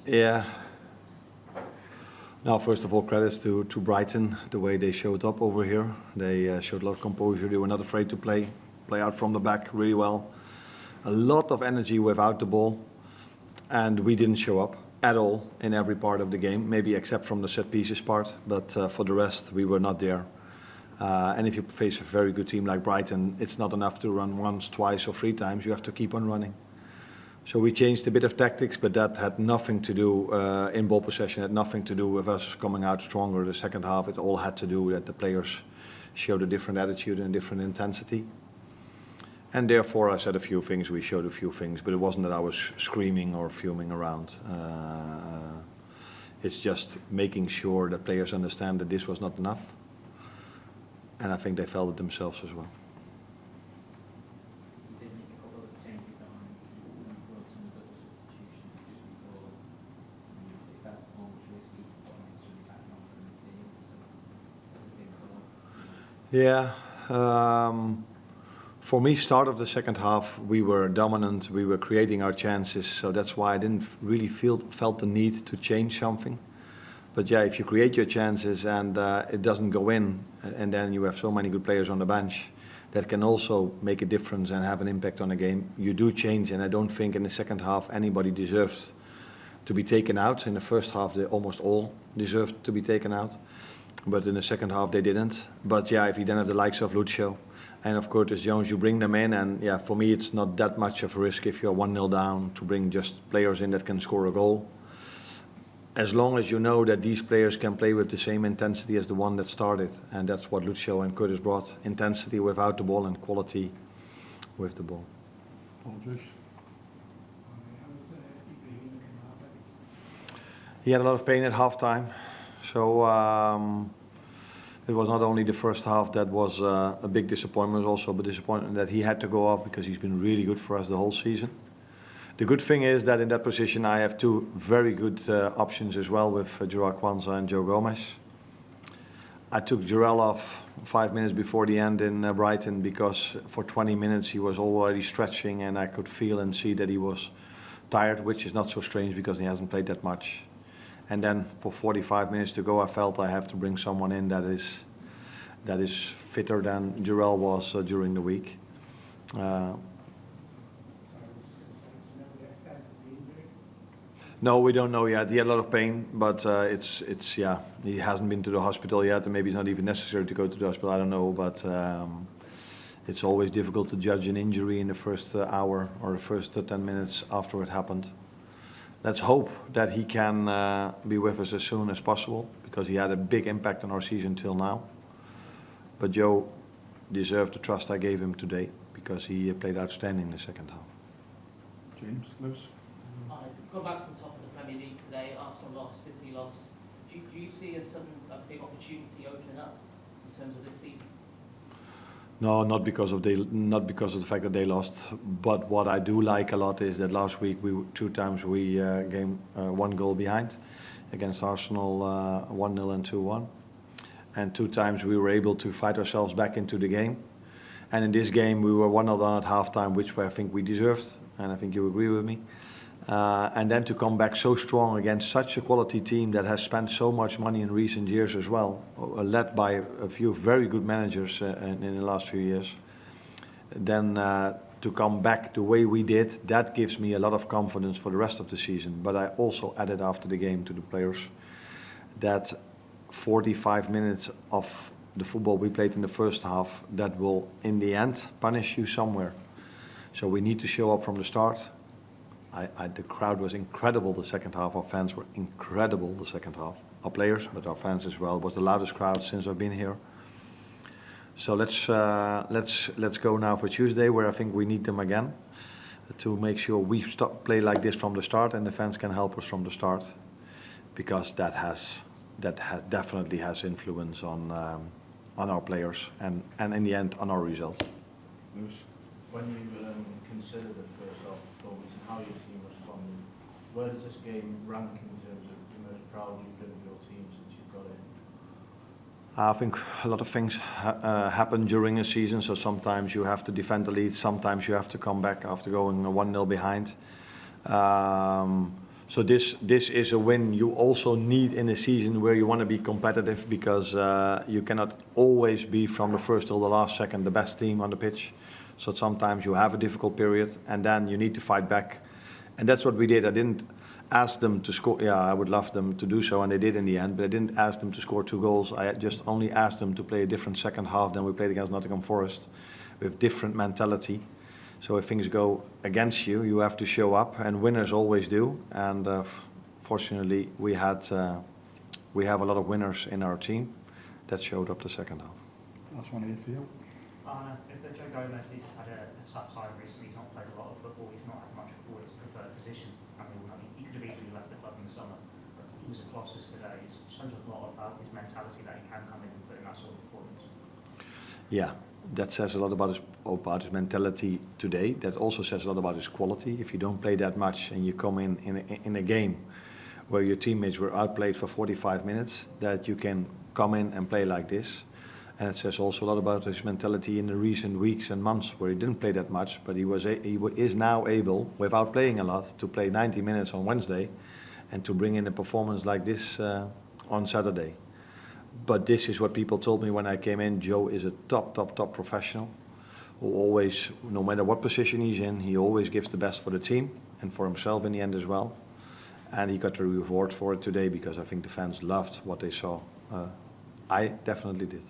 Yeah. Now, first of all, credits to Brighton, the way they showed up over here. They showed a lot of composure. They were not afraid to play out from the back really well. A lot of energy without the ball, and we didn't show up at all in every part of the game, maybe except from the set pieces part, but for the rest, we were not there. And if you face a very good team like Brighton, it's not enough to run once, twice, or three times. You have to keep on running. So we changed a bit of tactics, but that had nothing to do in ball possession, had nothing to do with us coming out stronger the second half. It all had to do that the players showed a different attitude and a different intensity. And therefore I said a few things, we showed a few things, but it wasn't that I was screaming or fuming around. It's just making sure that players understand that this was not enough. And I think they felt it themselves as well. Yeah, for me, start of the second half, we were dominant, we were creating our chances, so that's why I didn't really felt the need to change something. But yeah, if you create your chances and it doesn't go in, and then you have so many good players on the bench, that can also make a difference and have an impact on the game. You do change, and I don't think in the second half anybody deserves to be taken out. In the first half, they almost all deserved to be taken out. But in the second half they didn't. But yeah, if you then have the likes of Lucio and of Curtis Jones, you bring them in, and yeah, for me it's not that much of a risk if you're 1-0 down to bring just players in that can score a goal. As long as you know that these players can play with the same intensity as the one that started, and that's what Lucio and Curtis brought, intensity without the ball and quality with the ball. He had a lot of pain at halftime. So it was not only the first half that was a big disappointment, also a disappointment that he had to go off because he's been really good for us the whole season. The good thing is that in that position I have two very good options as well with Jarell Quansah and Joe Gomez. I took Jarell off 5 minutes before the end in Brighton because for 20 minutes he was already stretching and I could feel and see that he was tired, which is not so strange because he hasn't played that much. And then for 45 minutes to go, I felt I have to bring someone in that is fitter than Jarell was during the week. No, we don't know yet. He had a lot of pain, but it's yeah. He hasn't been to the hospital yet, and maybe it's not even necessary to go to the hospital. I don't know, but it's always difficult to judge an injury in the first hour or the first 10 minutes after it happened. Let's hope that he can be with us as soon as possible, because he had a big impact on our season till now. But Joe deserved the trust I gave him today, because he played outstanding in the second half. James, Lewis? Going back to the top of the Premier League today, Arsenal lost, City lost. Do you see a big opportunity opening up in terms of this season? No, not because of the fact that they lost. But what I do like a lot is that last week two times we came 1 goal behind against Arsenal, 1-0 and 2-1, and 2 times we were able to fight ourselves back into the game. And in this game we were 1-0 down at halftime, which I think we deserved, and I think you agree with me. And then to come back so strong against such a quality team that has spent so much money in recent years as well, led by a few very good managers in the last few years, then to come back the way we did, that gives me a lot of confidence for the rest of the season. But I also added after the game to the players that 45 minutes of the football we played in the first half, that will in the end punish you somewhere. So we need to show up from the start. The crowd was incredible the second half. Our fans were incredible the second half. Our players, but our fans as well. It was the loudest crowd since I've been here. So let's go now for Tuesday, where I think we need them again to make sure we play like this from the start, and the fans can help us from the start, because that definitely has influence on our players and in the end on our results. When you consider the first half performance and how your team responded, where does this game rank in terms of the most proud you've been of your team since you've got I think a lot of things happen during a season, so sometimes you have to defend the lead, sometimes you have to come back after going 1-0 behind. So this is a win you also need in a season where you want to be competitive, because you cannot always be from the first till the last second the best team on the pitch. So sometimes you have a difficult period and then you need to fight back. And that's what we did. I didn't ask them to score. Yeah, I would love them to do so, and they did in the end, but I didn't ask them to score 2 goals. I just only asked them to play a different second half than we played against Nottingham Forest, with different mentality. So if things go against you, you have to show up, and winners always do. And fortunately, we have a lot of winners in our team that showed up the second half. Last one here for you. If Joe Gomez has had a tough time recently, he's not played a lot of football, he's not had much football, it's preferred position. I mean, he could have easily left the club in the summer, but he was at Colossus today. It shows a lot about his mentality that he can come in and put in that sort of performance. Yeah, that says a lot about his mentality today. That also says a lot about his quality. If you don't play that much and you come in a game where your teammates were outplayed for 45 minutes, that you can come in and play like this. And it says also a lot about his mentality in the recent weeks and months where he didn't play that much, but he is now able, without playing a lot, to play 90 minutes on Wednesday and to bring in a performance like this on Saturday. But this is what people told me when I came in. Joe is a top professional who always, no matter what position he's in, he always gives the best for the team and for himself in the end as well. And he got the reward for it today, because I think the fans loved what they saw. I definitely did.